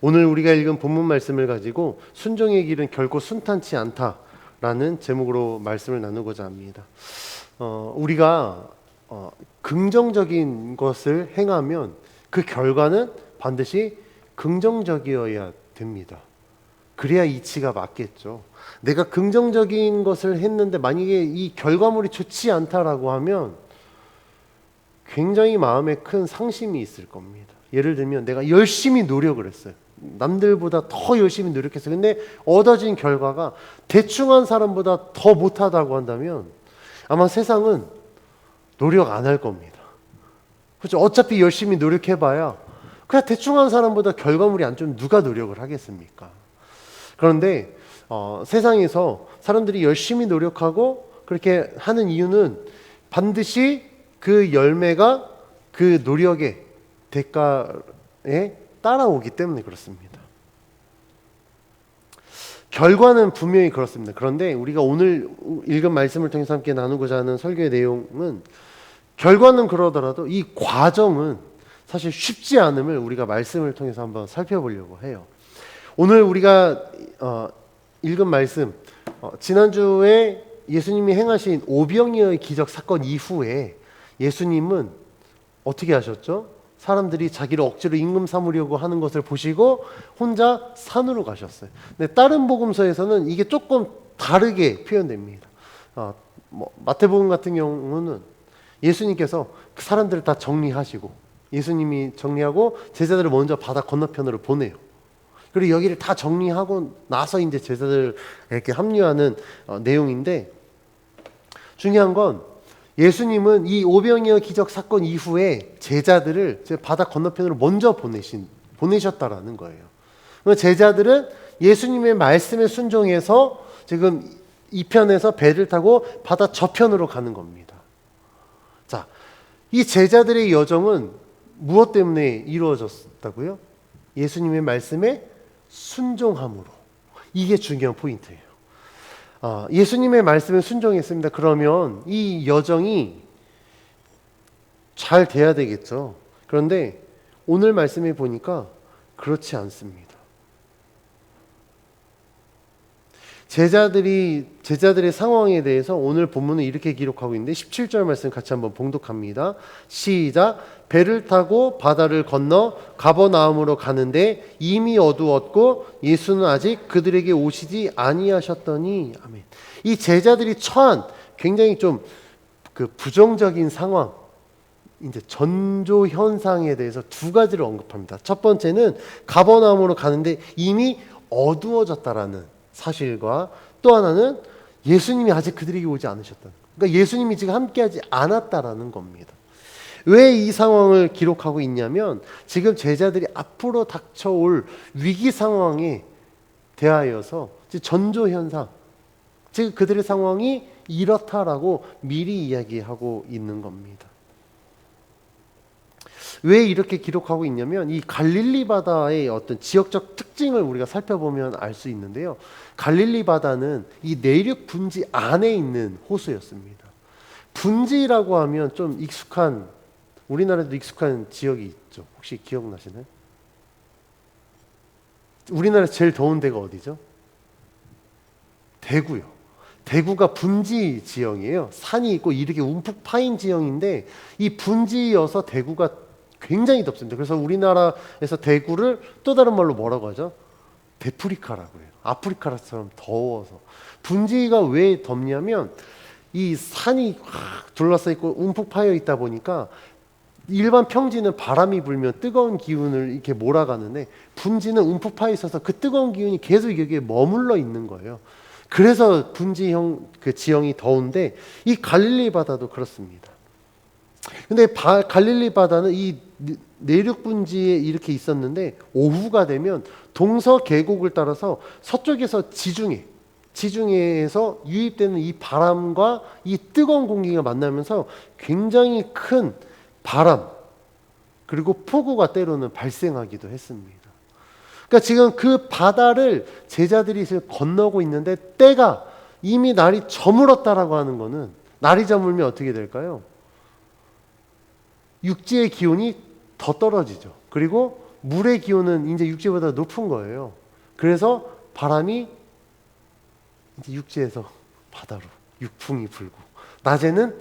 오늘 우리가 읽은 본문 말씀을 가지고 순종의 길은 결코 순탄치 않다라는 제목으로 말씀을 나누고자 합니다. 우리가 긍정적인 것을 행하면 그 결과는 반드시 긍정적이어야 됩니다. 그래야 이치가 맞겠죠. 내가 긍정적인 것을 했는데 만약에 이 결과물이 좋지 않다라고 하면 굉장히 마음에 큰 상심이 있을 겁니다. 예를 들면 내가 열심히 노력을 했어요. 남들보다 더 열심히 노력했어요. 근데 얻어진 결과가 대충 한 사람보다 더 못하다고 한다면 아마 세상은 노력 안 할 겁니다. 그렇죠? 어차피 열심히 노력해봐야 그냥 대충 한 사람보다 결과물이 안 좋으면 누가 노력을 하겠습니까? 그런데 세상에서 사람들이 열심히 노력하고 그렇게 하는 이유는 반드시 그 열매가 그 노력의 대가에 따라오기 때문에 그렇습니다. 결과는 분명히 그렇습니다. 그런데 우리가 오늘 읽은 말씀을 통해서 함께 나누고자 하는 설교의 내용은 결과는 그러더라도 이 과정은 사실 쉽지 않음을 우리가 말씀을 통해서 한번 살펴보려고 해요. 오늘 우리가 읽은 말씀, 지난주에 예수님이 행하신 오병이어의 기적 사건 이후에 예수님은 어떻게 하셨죠? 사람들이 자기를 억지로 임금 삼으려고 하는 것을 보시고 혼자 산으로 가셨어요. 근데 다른 복음서에서는 이게 조금 다르게 표현됩니다. 마태복음 같은 경우는 예수님께서 그 사람들을 다 정리하시고 예수님이 정리하고 제자들을 먼저 바다 건너편으로 보내요. 그리고 여기를 다 정리하고 나서 이제 제자들에게 합류하는 내용인데, 중요한 건 예수님은 이 오병이어 기적 사건 이후에 제자들을 바다 건너편으로 먼저 보내셨다라는 거예요. 제자들은 예수님의 말씀에 순종해서 지금 이 편에서 배를 타고 바다 저편으로 가는 겁니다. 자, 이 제자들의 여정은 무엇 때문에 이루어졌다고요? 예수님의 말씀에 순종함으로. 이게 중요한 포인트예요. 예수님의 말씀에 순종했습니다. 그러면 이 여정이 잘 돼야 되겠죠. 그런데 오늘 말씀에 보니까 그렇지 않습니다. 제자들의 상황에 대해서 오늘 본문은 이렇게 기록하고 있는데 17절 말씀 같이 한번 봉독합니다. 시작. 배를 타고 바다를 건너 가버나움으로 가는데 이미 어두웠고 예수는 아직 그들에게 오시지 아니하셨더니. 아멘. 이 제자들이 처한 굉장히 좀 그 부정적인 상황, 이제 전조 현상에 대해서 두 가지를 언급합니다. 첫 번째는 가버나움으로 가는데 이미 어두워졌다라는 사실과 또 하나는 예수님이 아직 그들에게 오지 않으셨다는, 그러니까 예수님이 지금 함께하지 않았다라는 겁니다. 왜 이 상황을 기록하고 있냐면 지금 제자들이 앞으로 닥쳐올 위기 상황에 대하여서 전조 현상, 즉 그들의 상황이 이렇다라고 미리 이야기하고 있는 겁니다. 왜 이렇게 기록하고 있냐면 이 갈릴리 바다의 어떤 지역적 특징을 우리가 살펴보면 알 수 있는데요. 갈릴리 바다는 이 내륙 분지 안에 있는 호수였습니다. 분지라고 하면 좀 익숙한, 우리나라도 익숙한 지역이 있죠. 혹시 기억나시나요? 우리나라에서 제일 더운 데가 어디죠? 대구요. 대구가 분지 지형이에요. 산이 있고 이렇게 움푹 파인 지형인데 이 분지여서 대구가 굉장히 덥습니다. 그래서 우리나라에서 대구를 또 다른 말로 뭐라고 하죠? 데프리카라고 해요. 아프리카처럼 더워서. 분지가 왜 덥냐면 이 산이 둘러싸 있고 움푹 파여 있다 보니까 일반 평지는 바람이 불면 뜨거운 기운을 이렇게 몰아가는데 분지는 움푹 파여 있어서 그 뜨거운 기운이 계속 여기에 머물러 있는 거예요. 그래서 분지형 그 지형이 더운데 이 갈릴리 바다도 그렇습니다. 근데 갈릴리 바다는 이 내륙 분지에 이렇게 있었는데 오후가 되면 동서 계곡을 따라서 서쪽에서 지중해에서 유입되는 이 바람과 이 뜨거운 공기가 만나면서 굉장히 큰 바람 그리고 폭우가 때로는 발생하기도 했습니다. 그러니까 지금 그 바다를 제자들이 건너고 있는데 때가 이미 날이 저물었다라고 하는 것은, 날이 저물면 어떻게 될까요? 육지의 기온이 더 떨어지죠. 그리고 물의 기온은 이제 육지보다 높은 거예요. 그래서 바람이 이제 육지에서 바다로 육풍이 불고, 낮에는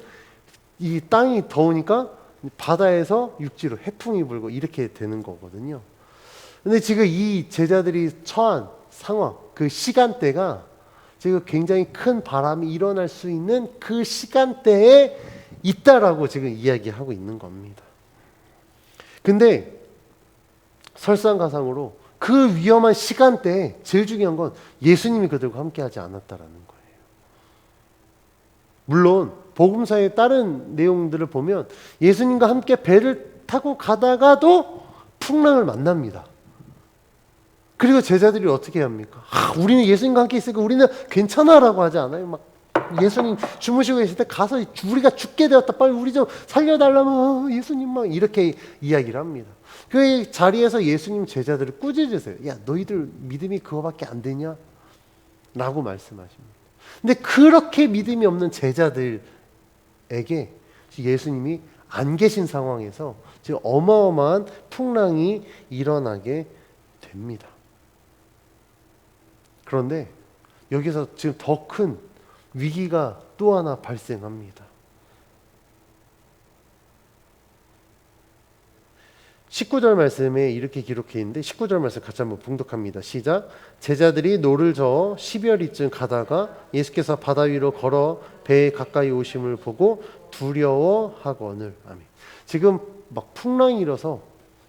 이 땅이 더우니까 바다에서 육지로 해풍이 불고 이렇게 되는 거거든요. 근데 지금 이 제자들이 처한 상황, 그 시간대가 지금 굉장히 큰 바람이 일어날 수 있는 그 시간대에 있다라고 지금 이야기하고 있는 겁니다. 근데 설상가상으로 그 위험한 시간대에 제일 중요한 건 예수님이 그들과 함께하지 않았다라는 거예요. 물론 복음서의 다른 내용들을 보면 예수님과 함께 배를 타고 가다가도 풍랑을 만납니다. 그리고 제자들이 어떻게 합니까? 우리는 예수님과 함께 있으니까 우리는 괜찮아라고 하지 않아요? 막 예수님 주무시고 계실 때 가서 우리가 죽게 되었다, 빨리 우리 좀 살려달라면 예수님 막 이렇게 이야기를 합니다. 그 자리에서 예수님 제자들을 꾸짖으세요. 야, 너희들 믿음이 그거밖에 안 되냐? 라고 말씀하십니다. 근데 그렇게 믿음이 없는 제자들에게 예수님이 안 계신 상황에서 지금 어마어마한 풍랑이 일어나게 됩니다. 그런데 여기서 지금 더 큰 위기가 또 하나 발생합니다. 19절 말씀에 이렇게 기록해 있는데 19절 말씀 같이 한번 봉독합니다. 시작. 제자들이 노를 저어 12여리쯤 가다가 예수께서 바다 위로 걸어 배에 가까이 오심을 보고 두려워하거늘. 아멘. 지금 막 풍랑이 일어서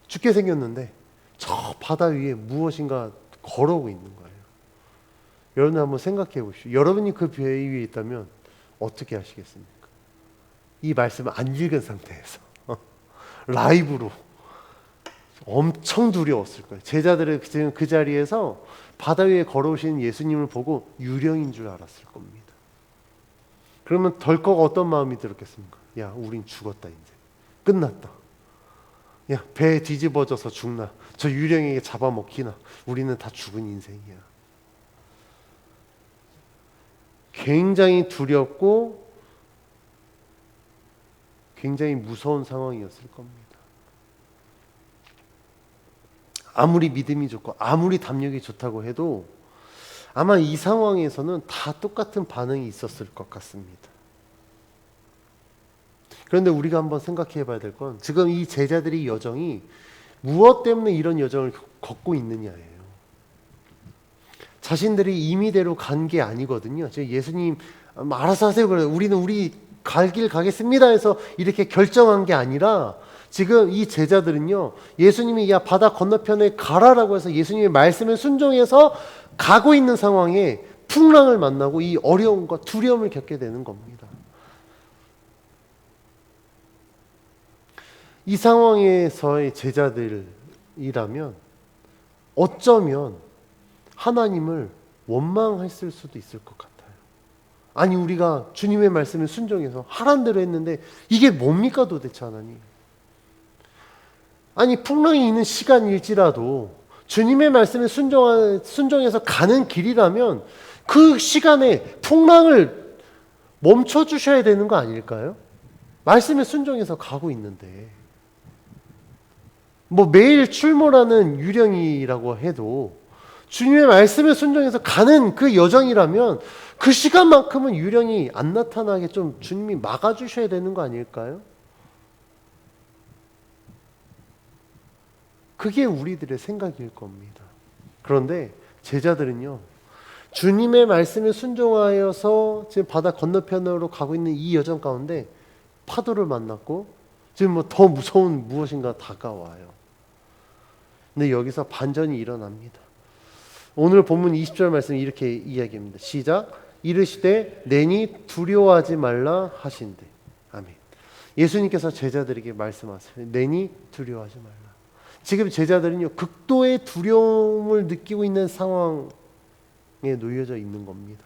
죽게 생겼는데 저 바다 위에 무엇인가 걸어오고 있는 거예요. 여러분 한번 생각해 보십시오. 여러분이 그 배 위에 있다면 어떻게 하시겠습니까? 이 말씀을 안 읽은 상태에서 라이브로 엄청 두려웠을 거예요. 제자들은 지금 그 자리에서 바다 위에 걸어오신 예수님을 보고 유령인 줄 알았을 겁니다. 그러면 덜컥 어떤 마음이 들었겠습니까? 야, 우린 죽었다 이제. 끝났다. 야, 배 뒤집어져서 죽나? 저 유령에게 잡아먹히나? 우리는 다 죽은 인생이야. 굉장히 두렵고 굉장히 무서운 상황이었을 겁니다. 아무리 믿음이 좋고 아무리 담력이 좋다고 해도 아마 이 상황에서는 다 똑같은 반응이 있었을 것 같습니다. 그런데 우리가 한번 생각해 봐야 될 건 지금 이 제자들의 여정이 무엇 때문에 이런 여정을 걷고 있느냐예요. 자신들이 임의대로 간 게 아니거든요. 예수님 알아서 하세요. 그래. 우리는 우리 갈 길 가겠습니다 해서 이렇게 결정한 게 아니라 지금 이 제자들은요, 예수님이 야 바다 건너편에 가라라고 해서 예수님의 말씀에 순종해서 가고 있는 상황에 풍랑을 만나고 이 어려움과 두려움을 겪게 되는 겁니다. 이 상황에서의 제자들이라면 어쩌면 하나님을 원망했을 수도 있을 것 같아요. 아니 우리가 주님의 말씀에 순종해서 하란 대로 했는데 이게 뭡니까 도대체 하나님? 아니 풍랑이 있는 시간일지라도 주님의 말씀에 순종해서 가는 길이라면 그 시간에 풍랑을 멈춰주셔야 되는 거 아닐까요? 말씀에 순종해서 가고 있는데 뭐 매일 출몰하는 유령이라고 해도 주님의 말씀에 순종해서 가는 그 여정이라면 그 시간만큼은 유령이 안 나타나게 좀 주님이 막아주셔야 되는 거 아닐까요? 그게 우리들의 생각일 겁니다. 그런데 제자들은요, 주님의 말씀에 순종하여서 지금 바다 건너편으로 가고 있는 이 여정 가운데 파도를 만났고 지금 뭐 더 무서운 무엇인가 다가와요. 근데 여기서 반전이 일어납니다. 오늘 본문 20절 말씀 이렇게 이야기합니다. 시작. 이르시되 내니 두려워하지 말라 하신대. 아멘. 예수님께서 제자들에게 말씀하세요. 내니 두려워하지 말라. 지금 제자들은요, 극도의 두려움을 느끼고 있는 상황에 놓여져 있는 겁니다.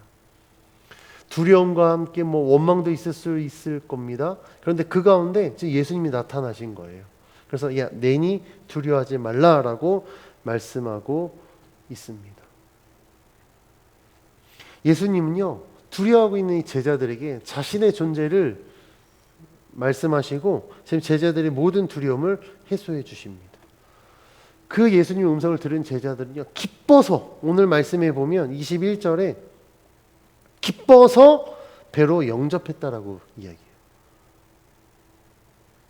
두려움과 함께 뭐 원망도 있을 수 있을 겁니다. 그런데 그 가운데 예수님이 나타나신 거예요. 그래서 야, 내니 두려워하지 말라라고 말씀하고 있습니다. 예수님은요, 두려워하고 있는 이 제자들에게 자신의 존재를 말씀하시고 지금 제자들의 모든 두려움을 해소해 주십니다. 그 예수님의 음성을 들은 제자들은요, 기뻐서, 오늘 말씀해 보면 21절에 기뻐서 배로 영접했다라고 이야기해요.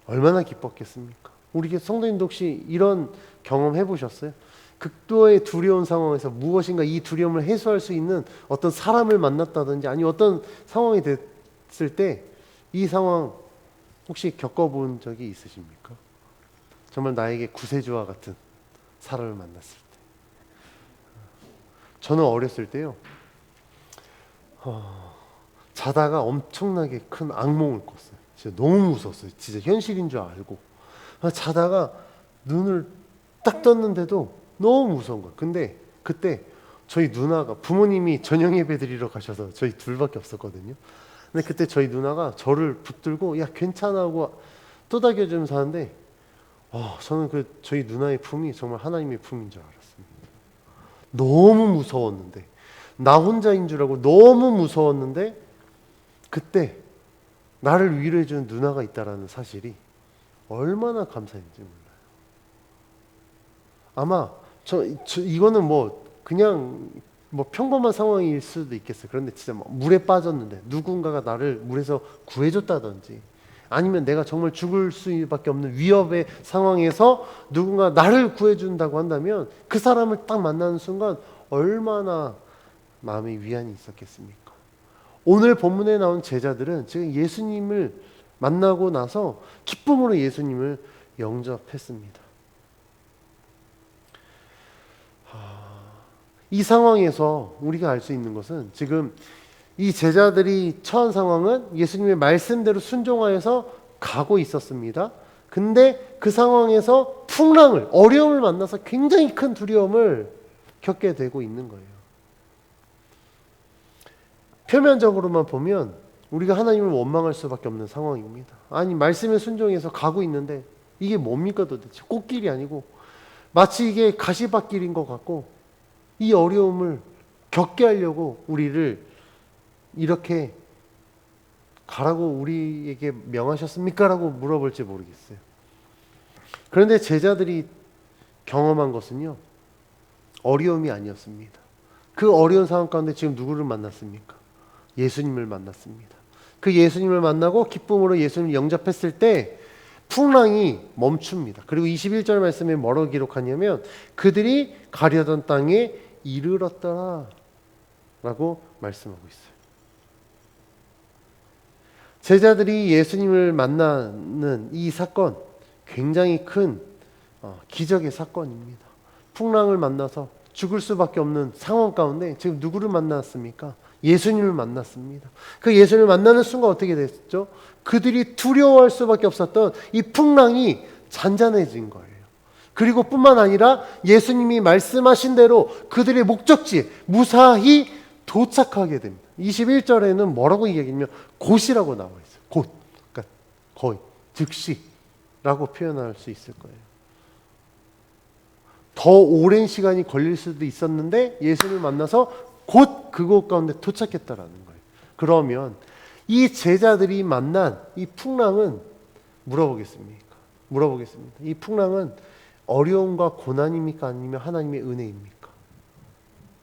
얼마나 기뻤겠습니까? 우리 성도님도 혹시 이런 경험 해보셨어요? 극도의 두려운 상황에서 무엇인가 이 두려움을 해소할 수 있는 어떤 사람을 만났다든지 아니면 어떤 상황이 됐을 때 이 상황 혹시 겪어본 적이 있으십니까? 정말 나에게 구세주와 같은 사람을 만났을 때. 저는 어렸을 때요, 자다가 엄청나게 큰 악몽을 꿨어요. 진짜 너무 무서웠어요. 진짜 현실인 줄 알고. 자다가 눈을 딱 떴는데도 너무 무서운 거예요. 근데 그때 저희 누나가, 부모님이 저녁 예배 드리러 가셔서 저희 둘밖에 없었거든요. 근데 그때 저희 누나가 저를 붙들고 야 괜찮아 하고 토닥여주면서 하는데 저는 그 저희 누나의 품이 정말 하나님의 품인 줄 알았습니다. 너무 무서웠는데, 나 혼자인 줄 알고 너무 무서웠는데 그때 나를 위로해주는 누나가 있다라는 사실이 얼마나 감사했는지 몰라요. 아마 이거는 그냥 평범한 상황일 수도 있겠어요. 그런데 진짜 물에 빠졌는데 누군가가 나를 물에서 구해줬다든지, 아니면 내가 정말 죽을 수밖에 없는 위협의 상황에서 누군가 나를 구해준다고 한다면 그 사람을 딱 만나는 순간 얼마나 마음의 위안이 있었겠습니까? 오늘 본문에 나온 제자들은 지금 예수님을 만나고 나서 기쁨으로 예수님을 영접했습니다. 이 상황에서 우리가 알 수 있는 것은, 지금 이 제자들이 처한 상황은 예수님의 말씀대로 순종하여서 가고 있었습니다. 근데 그 상황에서 어려움을 만나서 굉장히 큰 두려움을 겪게 되고 있는 거예요. 표면적으로만 보면 우리가 하나님을 원망할 수밖에 없는 상황입니다. 아니, 말씀에 순종해서 가고 있는데 이게 뭡니까 도대체? 꽃길이 아니고 마치 이게 가시밭길인 것 같고, 이 어려움을 겪게 하려고 우리를 이렇게 가라고 우리에게 명하셨습니까? 라고 물어볼지 모르겠어요. 그런데 제자들이 경험한 것은요, 어려움이 아니었습니다. 그 어려운 상황 가운데 지금 누구를 만났습니까? 예수님을 만났습니다. 그 예수님을 만나고 기쁨으로 예수님을 영접했을 때 풍랑이 멈춥니다. 그리고 21절 말씀에 뭐라고 기록하냐면 그들이 가려던 땅에 이르렀더라 라고 말씀하고 있어요. 제자들이 예수님을 만나는 이 사건, 굉장히 큰 기적의 사건입니다. 풍랑을 만나서 죽을 수밖에 없는 상황 가운데 지금 누구를 만났습니까? 예수님을 만났습니다. 그 예수님을 만나는 순간 어떻게 됐죠? 그들이 두려워할 수밖에 없었던 이 풍랑이 잔잔해진 거예요. 그리고 뿐만 아니라 예수님이 말씀하신 대로 그들의 목적지에 무사히 도착하게 됩니다. 21절에는 뭐라고 이야기하냐면 곧이라고 나와 있어요. 곧, 그러니까 거의, 즉시라고 표현할 수 있을 거예요. 더 오랜 시간이 걸릴 수도 있었는데 예수님을 만나서 곧 그곳 가운데 도착했다라는 거예요. 그러면 이 제자들이 만난 이 풍랑은 물어보겠습니다. 이 풍랑은 어려움과 고난입니까? 아니면 하나님의 은혜입니까?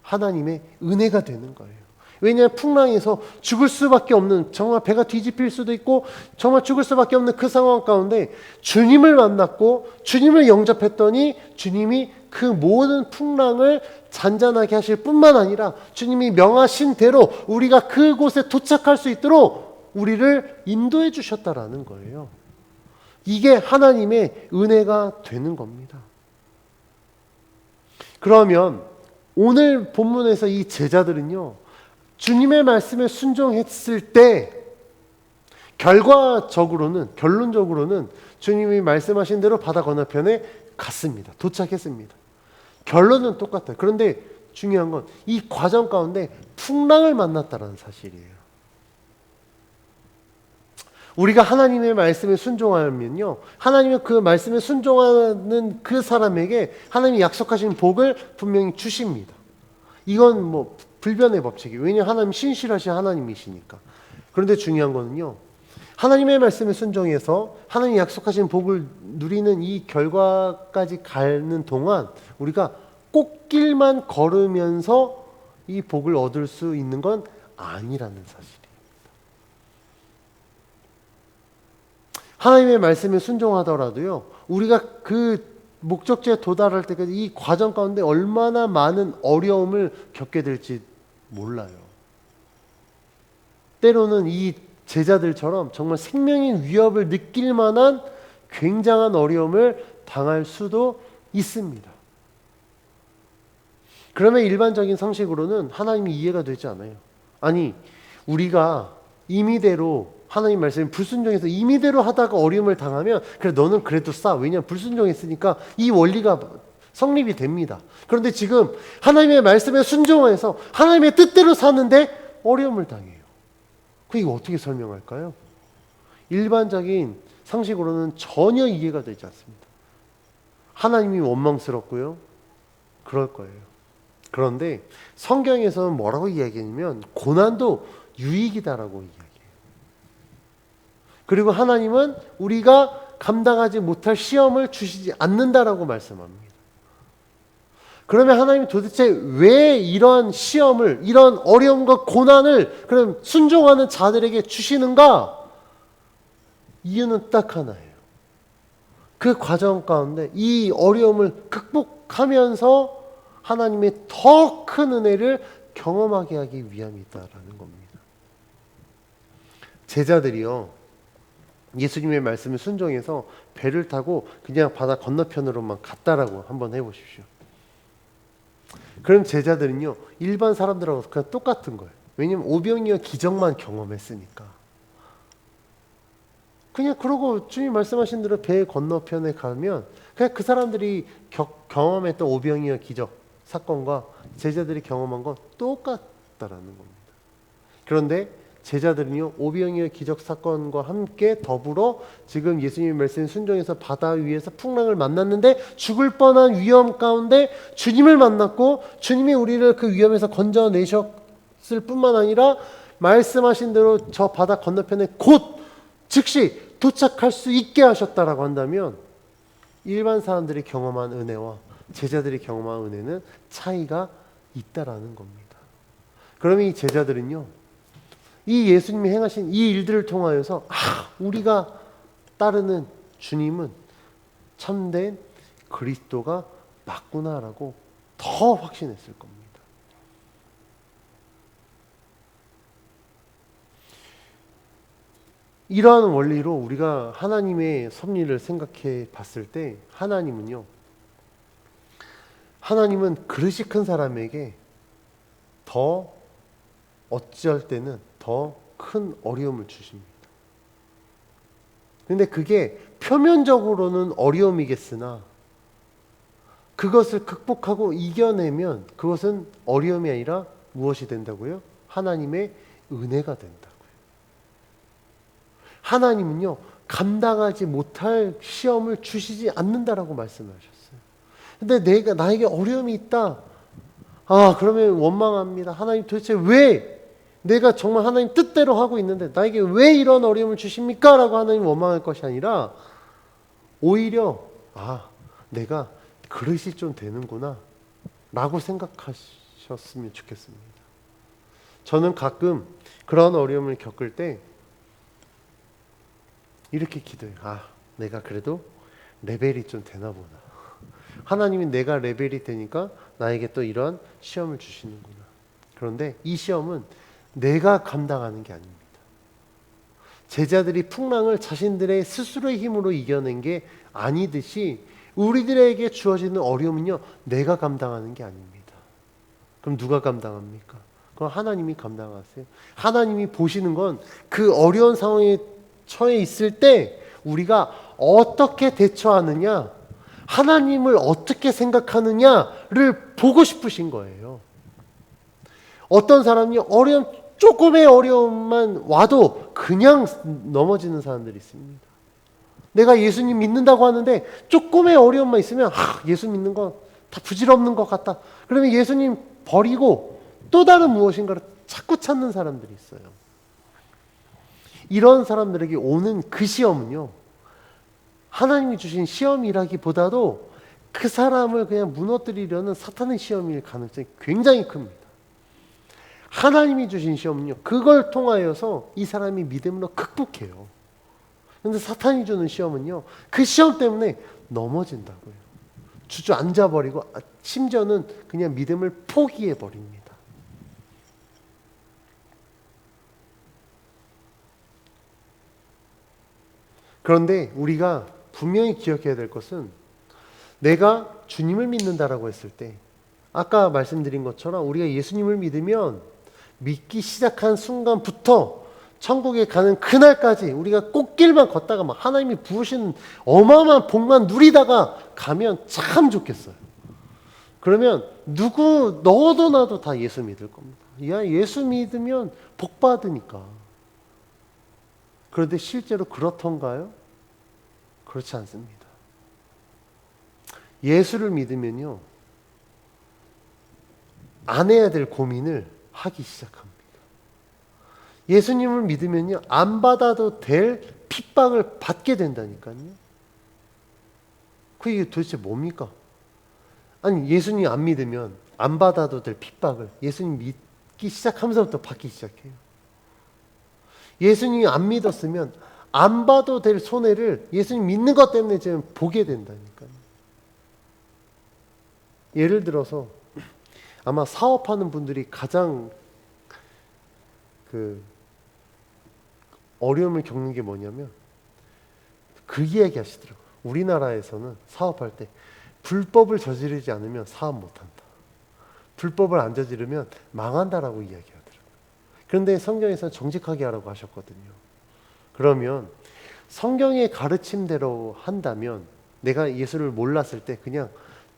하나님의 은혜가 되는 거예요. 왜냐하면 풍랑에서 죽을 수밖에 없는, 정말 배가 뒤집힐 수도 있고 정말 죽을 수밖에 없는 그 상황 가운데 주님을 만났고 주님을 영접했더니 주님이 그 모든 풍랑을 잔잔하게 하실 뿐만 아니라 주님이 명하신 대로 우리가 그곳에 도착할 수 있도록 우리를 인도해 주셨다라는 거예요. 이게 하나님의 은혜가 되는 겁니다. 그러면 오늘 본문에서 이 제자들은요, 주님의 말씀에 순종했을 때 결론적으로는 주님이 말씀하신 대로 바다 건너편에 갔습니다. 도착했습니다. 결론은 똑같아요. 그런데 중요한 건 이 과정 가운데 풍랑을 만났다는 사실이에요. 우리가 하나님의 말씀에 순종하면요, 하나님의 그 말씀에 순종하는 그 사람에게 하나님이 약속하신 복을 분명히 주십니다. 이건 불변의 법칙이에요. 왜냐하면 하나님 신실하신 하나님이시니까. 그런데 중요한 거는요, 하나님의 말씀에 순종해서 하나님이 약속하신 복을 누리는 이 결과까지 가는 동안 우리가 꽃길만 걸으면서 이 복을 얻을 수 있는 건 아니라는 사실이에요. 하나님의 말씀에 순종하더라도요, 우리가 그 목적지에 도달할 때까지 이 과정 가운데 얼마나 많은 어려움을 겪게 될지 몰라요. 때로는 이 제자들처럼 정말 생명의 위협을 느낄 만한 굉장한 어려움을 당할 수도 있습니다. 그러면 일반적인 상식으로는 하나님이 이해가 되지 않아요. 아니, 우리가 임의대로 하나님 말씀에 불순종해서 임의대로 하다가 어려움을 당하면 그래 너는 그래도 싸. 왜냐하면 불순종했으니까 이 원리가 성립이 됩니다. 그런데 지금 하나님의 말씀에 순종해서 하나님의 뜻대로 사는데 어려움을 당해요. 그 이거 어떻게 설명할까요? 일반적인 상식으로는 전혀 이해가 되지 않습니다. 하나님이 원망스럽고요. 그럴 거예요. 그런데 성경에서는 뭐라고 이야기하냐면 고난도 유익이다라고 이야기해요. 그리고 하나님은 우리가 감당하지 못할 시험을 주시지 않는다라고 말씀합니다. 그러면 하나님이 도대체 왜 이런 시험을, 이런 어려움과 고난을 그럼 순종하는 자들에게 주시는가? 이유는 딱 하나예요. 그 과정 가운데 이 어려움을 극복하면서 하나님의 더 큰 은혜를 경험하게 하기 위함이다라는 겁니다. 제자들이요, 예수님의 말씀을 순종해서 배를 타고 그냥 바다 건너편으로만 갔다라고 한번 해보십시오. 그럼 제자들은요, 일반 사람들하고 그냥 똑같은 거예요. 왜냐면 오병이어 기적만 경험했으니까. 그냥 그러고 주님 말씀하신 대로 배 건너편에 가면 그냥 그 사람들이 경험했던 오병이어 기적 사건과 제자들이 경험한 건 똑같다라는 겁니다. 그런데 제자들은요, 오병이어 기적 사건과 함께 더불어 지금 예수님의 말씀에 순종해서 바다 위에서 풍랑을 만났는데 죽을 뻔한 위험 가운데 주님을 만났고 주님이 우리를 그 위험에서 건져내셨을 뿐만 아니라 말씀하신 대로 저 바다 건너편에 곧 즉시 도착할 수 있게 하셨다라고 한다면 일반 사람들이 경험한 은혜와 제자들이 경험한 은혜는 차이가 있다라는 겁니다. 그러면 이 제자들은요, 이 예수님이 행하신 이 일들을 통하여서 우리가 따르는 주님은 참된 그리스도가 맞구나라고 더 확신했을 겁니다. 이러한 원리로 우리가 하나님의 섭리를 생각해 봤을 때 하나님은 그릇이 큰 사람에게 더 어찌할 때는 더 큰 어려움을 주십니다. 근데 그게 표면적으로는 어려움이겠으나 그것을 극복하고 이겨내면 그것은 어려움이 아니라 무엇이 된다고요? 하나님의 은혜가 된다고요. 하나님은요, 감당하지 못할 시험을 주시지 않는다라고 말씀하셨어요. 근데 나에게 어려움이 있다. 그러면 원망합니다. 하나님 도대체 왜 내가 정말 하나님 뜻대로 하고 있는데 나에게 왜 이런 어려움을 주십니까? 라고 하나님 원망할 것이 아니라 오히려 내가 그릇이 좀 되는구나 라고 생각하셨으면 좋겠습니다. 저는 가끔 그런 어려움을 겪을 때 이렇게 기도해요. 내가 그래도 레벨이 좀 되나 보나. 하나님이 내가 레벨이 되니까 나에게 또 이런 시험을 주시는구나. 그런데 이 시험은 내가 감당하는 게 아닙니다. 제자들이 풍랑을 자신들의 스스로의 힘으로 이겨낸 게 아니듯이 우리들에게 주어지는 어려움은요, 내가 감당하는 게 아닙니다. 그럼 누가 감당합니까? 그럼 하나님이 감당하세요. 하나님이 보시는 건 그 어려운 상황에 처해 있을 때 우리가 어떻게 대처하느냐, 하나님을 어떻게 생각하느냐를 보고 싶으신 거예요. 어떤 사람이 조금의 어려움만 와도 그냥 넘어지는 사람들이 있습니다. 내가 예수님 믿는다고 하는데 조금의 어려움만 있으면 예수 믿는 건 다 부질없는 것 같다. 그러면 예수님 버리고 또 다른 무엇인가를 자꾸 찾는 사람들이 있어요. 이런 사람들에게 오는 그 시험은요, 하나님이 주신 시험이라기보다도 그 사람을 그냥 무너뜨리려는 사탄의 시험일 가능성이 굉장히 큽니다. 하나님이 주신 시험은요, 그걸 통하여서 이 사람이 믿음으로 극복해요. 그런데 사탄이 주는 시험은요, 그 시험 때문에 넘어진다고요. 주저앉아버리고 심지어는 그냥 믿음을 포기해버립니다. 그런데 우리가 분명히 기억해야 될 것은, 내가 주님을 믿는다라고 했을 때 아까 말씀드린 것처럼 우리가 예수님을 믿으면 믿기 시작한 순간부터 천국에 가는 그날까지 우리가 꽃길만 걷다가 막 하나님이 부으신 어마어마한 복만 누리다가 가면 참 좋겠어요. 그러면 너도 나도 다 예수 믿을 겁니다. 야, 예수 믿으면 복 받으니까. 그런데 실제로 그렇던가요? 그렇지 않습니다. 예수를 믿으면요, 안 해야 될 고민을 하기 시작합니다. 예수님을 믿으면요, 안 받아도 될 핍박을 받게 된다니까요. 그게 도대체 뭡니까? 아니, 예수님 안 믿으면 안 받아도 될 핍박을 예수님 믿기 시작하면서부터 받기 시작해요. 예수님이 안 믿었으면 안 봐도 될 손해를 예수님 믿는 것 때문에 지금 보게 된다니까요. 예를 들어서 아마 사업하는 분들이 가장 어려움을 겪는 게 뭐냐면 그 이야기 하시더라고요. 우리나라에서는 사업할 때 불법을 저지르지 않으면 사업 못한다. 불법을 안 저지르면 망한다라고 이야기하더라고요. 그런데 성경에서는 정직하게 하라고 하셨거든요. 그러면 성경의 가르침대로 한다면 내가 예수를 몰랐을 때 그냥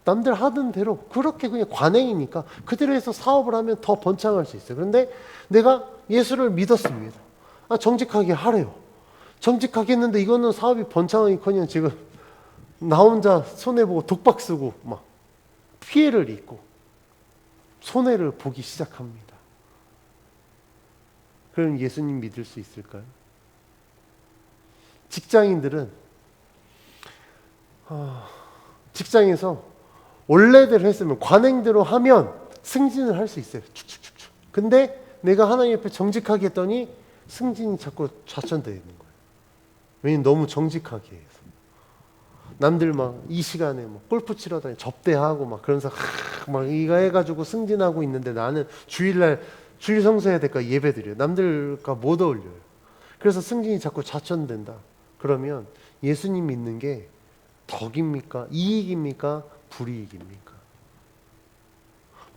남들 하던 대로 그렇게 그냥 관행이니까 그대로 해서 사업을 하면 더 번창할 수 있어요. 그런데 내가 예수를 믿었습니다. 정직하게 하래요. 정직하게 했는데 이거는 사업이 번창하기커녕 지금 나 혼자 손해보고 독박 쓰고 막 피해를 입고 손해를 보기 시작합니다. 그럼 예수님 믿을 수 있을까요? 직장인들은 직장에서 원래대로 했으면 관행대로 하면 승진을 할 수 있어요. 축축축축. 근데 내가 하나님 앞에 정직하게 했더니 승진이 자꾸 좌천되어 있는 거예요. 왜냐면 너무 정직하게 해서. 남들 막 이 시간에 막 골프 치러 다니 접대하고 막 그러면서 막 이거 해가지고 승진하고 있는데 나는 주일날 주일 성수해야 될까 예배 드려요. 남들과 못 어울려요. 그래서 승진이 자꾸 좌천된다. 그러면 예수님 믿는 게 덕입니까? 이익입니까? 불이익입니까?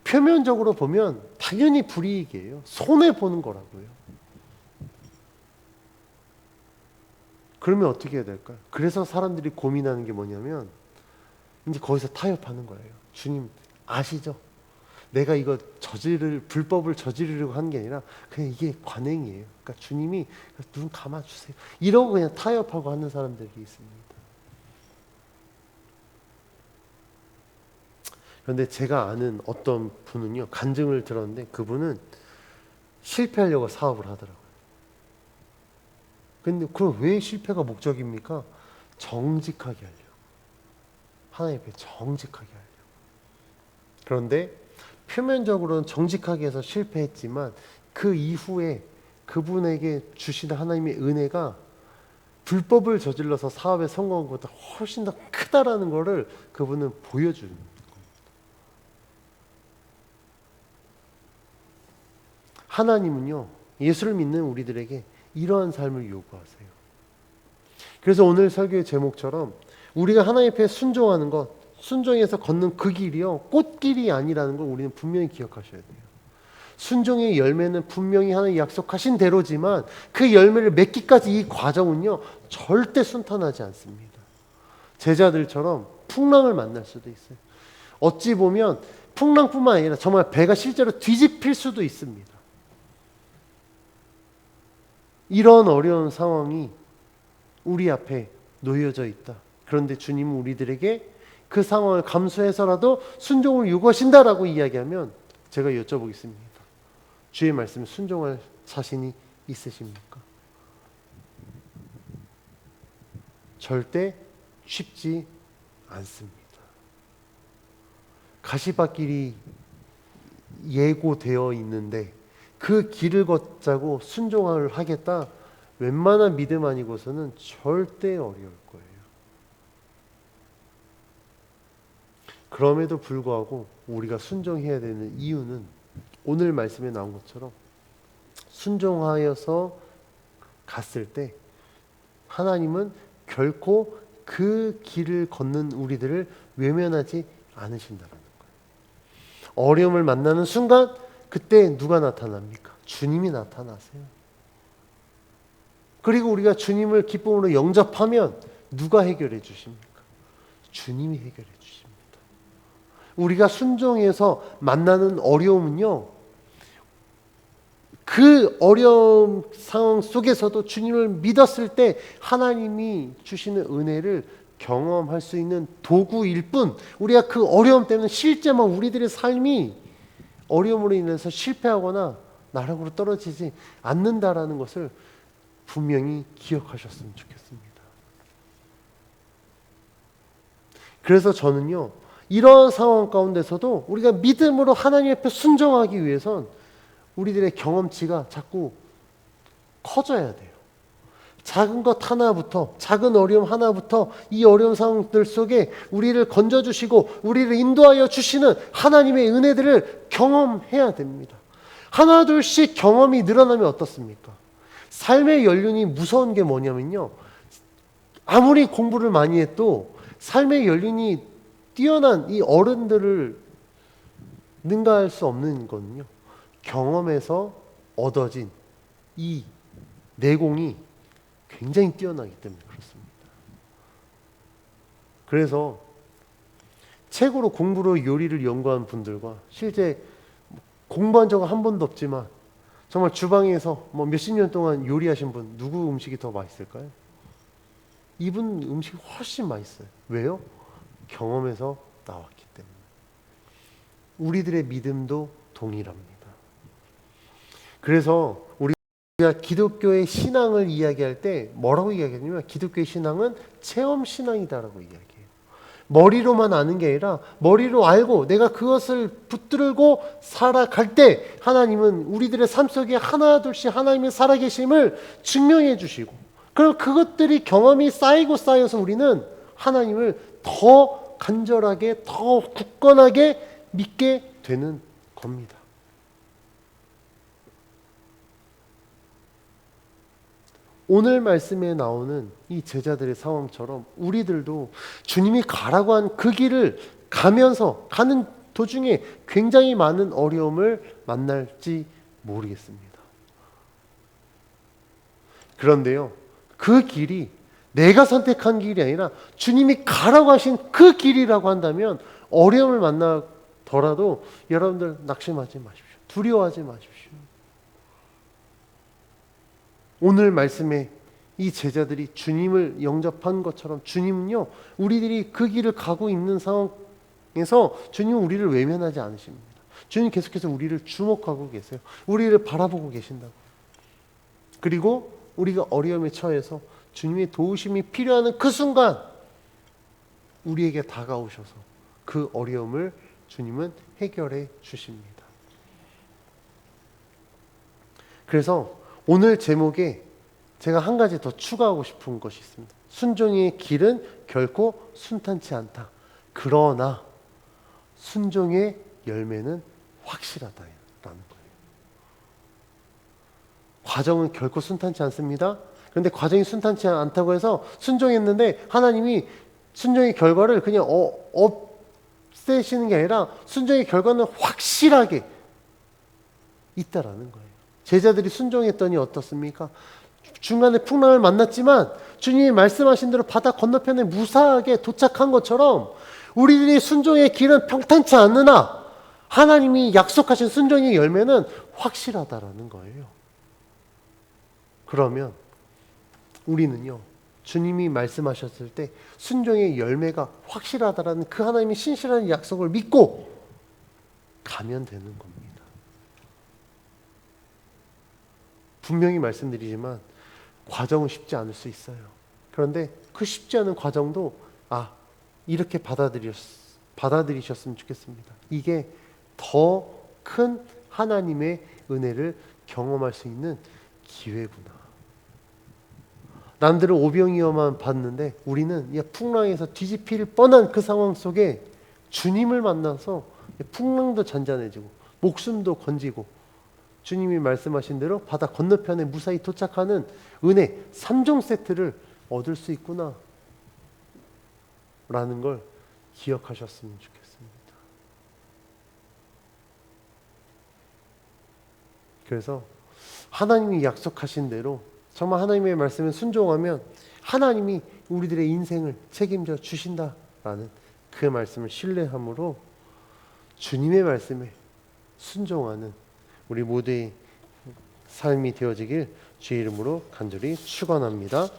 표면적으로 보면 당연히 불이익이에요. 손해보는 거라고요. 그러면 어떻게 해야 될까요? 그래서 사람들이 고민하는 게 뭐냐면 이제 거기서 타협하는 거예요. 주님 아시죠? 내가 이거 불법을 저지르려고 한 게 아니라 그냥 이게 관행이에요. 그러니까 주님이 눈 감아주세요. 이러고 그냥 타협하고 하는 사람들이 있습니다. 그런데 제가 아는 어떤 분은요, 간증을 들었는데 그분은 실패하려고 사업을 하더라고요. 근데 그럼 왜 실패가 목적입니까? 정직하게 하려고. 하나님 앞에 정직하게 하려고. 그런데 표면적으로는 정직하게 해서 실패했지만 그 이후에 그분에게 주신 하나님의 은혜가 불법을 저질러서 사업에 성공한 것보다 훨씬 더 크다라는 것을 그분은 보여주는 겁니다. 하나님은요, 예수를 믿는 우리들에게 이러한 삶을 요구하세요. 그래서 오늘 설교의 제목처럼 우리가 하나님 앞에 순종하는 것, 순종해서 걷는 그 길이요, 꽃길이 아니라는 걸 우리는 분명히 기억하셔야 돼요. 순종의 열매는 분명히 하나님 약속하신 대로지만 그 열매를 맺기까지 이 과정은요, 절대 순탄하지 않습니다. 제자들처럼 풍랑을 만날 수도 있어요. 어찌 보면 풍랑뿐만 아니라 정말 배가 실제로 뒤집힐 수도 있습니다. 이런 어려운 상황이 우리 앞에 놓여져 있다. 그런데 주님은 우리들에게 그 상황을 감수해서라도 순종을 요구하신다라고 이야기하면 제가 여쭤보겠습니다. 주의 말씀에 순종할 자신이 있으십니까? 절대 쉽지 않습니다. 가시밭길이 예고되어 있는데 그 길을 걷자고 순종을 하겠다? 웬만한 믿음 아니고서는 절대 어려울 거예요. 그럼에도 불구하고 우리가 순종해야 되는 이유는 오늘 말씀에 나온 것처럼 순종하여서 갔을 때 하나님은 결코 그 길을 걷는 우리들을 외면하지 않으신다는 거예요. 어려움을 만나는 순간 그때 누가 나타납니까? 주님이 나타나세요. 그리고 우리가 주님을 기쁨으로 영접하면 누가 해결해 주십니까? 주님이 해결해 주십니다. 우리가 순종해서 만나는 어려움은요, 그 어려움 상황 속에서도 주님을 믿었을 때 하나님이 주시는 은혜를 경험할 수 있는 도구일 뿐, 우리가 그 어려움 때문에 실제만 우리들의 삶이 어려움으로 인해서 실패하거나 나락으로 떨어지지 않는다라는 것을 분명히 기억하셨으면 좋겠습니다. 그래서 저는요, 이런 상황 가운데서도 우리가 믿음으로 하나님 앞에 순종하기 위해선 우리들의 경험치가 자꾸 커져야 돼요. 작은 것 하나부터, 작은 어려움 하나부터 이 어려운 상황들 속에 우리를 건져주시고 우리를 인도하여 주시는 하나님의 은혜들을 경험해야 됩니다. 하나 둘씩 경험이 늘어나면 어떻습니까? 삶의 연륜이 무서운 게 뭐냐면요, 아무리 공부를 많이 해도 삶의 연륜이 뛰어난 이 어른들을 능가할 수 없는 거는요, 경험에서 얻어진 이 내공이 굉장히 뛰어나기 때문에 그렇습니다. 그래서 책으로 공부로 요리를 연구한 분들과 실제 공부한 적은 한 번도 없지만 정말 주방에서 뭐 몇십 년 동안 요리하신 분, 누구 음식이 더 맛있을까요? 이분 음식이 훨씬 맛있어요. 왜요? 경험에서 나왔기 때문에. 우리들의 믿음도 동일합니다. 그래서 우리가 기독교의 신앙을 이야기할 때 뭐라고 이야기하냐면, 기독교의 신앙은 체험 신앙이다라고 이야기해요. 머리로만 아는 게 아니라 머리로 알고 내가 그것을 붙들고 살아갈 때 하나님은 우리들의 삶 속에 하나 둘씩 하나님의 살아계심을 증명해 주시고, 그럼 그것들이 경험이 쌓이고 쌓여서 우리는 하나님을 더 간절하게, 더 굳건하게 믿게 되는 겁니다. 오늘 말씀에 나오는 이 제자들의 상황처럼 우리들도 주님이 가라고 한 그 길을 가면서 가는 도중에 굉장히 많은 어려움을 만날지 모르겠습니다. 그런데요, 그 길이 내가 선택한 길이 아니라 주님이 가라고 하신 그 길이라고 한다면 어려움을 만나더라도 여러분들 낙심하지 마십시오. 두려워하지 마십시오. 오늘 말씀에 이 제자들이 주님을 영접한 것처럼 주님은요, 우리들이 그 길을 가고 있는 상황에서 주님은 우리를 외면하지 않으십니다. 주님 계속해서 우리를 주목하고 계세요. 우리를 바라보고 계신다고. 그리고 우리가 어려움에 처해서 주님의 도우심이 필요한 그 순간 우리에게 다가오셔서 그 어려움을 주님은 해결해 주십니다. 그래서 오늘 제목에 제가 한 가지 더 추가하고 싶은 것이 있습니다. 순종의 길은 결코 순탄치 않다. 그러나 순종의 열매는 확실하다라는 거예요. 과정은 결코 순탄치 않습니다. 그런데 과정이 순탄치 않다고 해서 순종했는데 하나님이 순종의 결과를 그냥 없애시는 게 아니라 순종의 결과는 확실하게 있다라는 거예요. 제자들이 순종했더니 어떻습니까? 중간에 풍랑을 만났지만 주님이 말씀하신 대로 바다 건너편에 무사하게 도착한 것처럼 우리들이 순종의 길은 평탄치 않으나 하나님이 약속하신 순종의 열매는 확실하다라는 거예요. 그러면 우리는요, 주님이 말씀하셨을 때 순종의 열매가 확실하다라는 그 하나님의 신실한 약속을 믿고 가면 되는 겁니다. 분명히 말씀드리지만 과정은 쉽지 않을 수 있어요. 그런데 그 쉽지 않은 과정도 이렇게 받아들이셨으면 좋겠습니다. 이게 더 큰 하나님의 은혜를 경험할 수 있는 기회구나. 남들은 오병이어만 봤는데 우리는 풍랑에서 뒤집힐 뻔한 그 상황 속에 주님을 만나서 풍랑도 잔잔해지고 목숨도 건지고 주님이 말씀하신 대로 바다 건너편에 무사히 도착하는 은혜 3종 세트를 얻을 수 있구나 라는 걸 기억하셨으면 좋겠습니다. 그래서 하나님이 약속하신 대로 정말 하나님의 말씀에 순종하면 하나님이 우리들의 인생을 책임져 주신다라는 그 말씀을 신뢰함으로 주님의 말씀에 순종하는 우리 모두의 삶이 되어지길 주의 이름으로 간절히 축원합니다.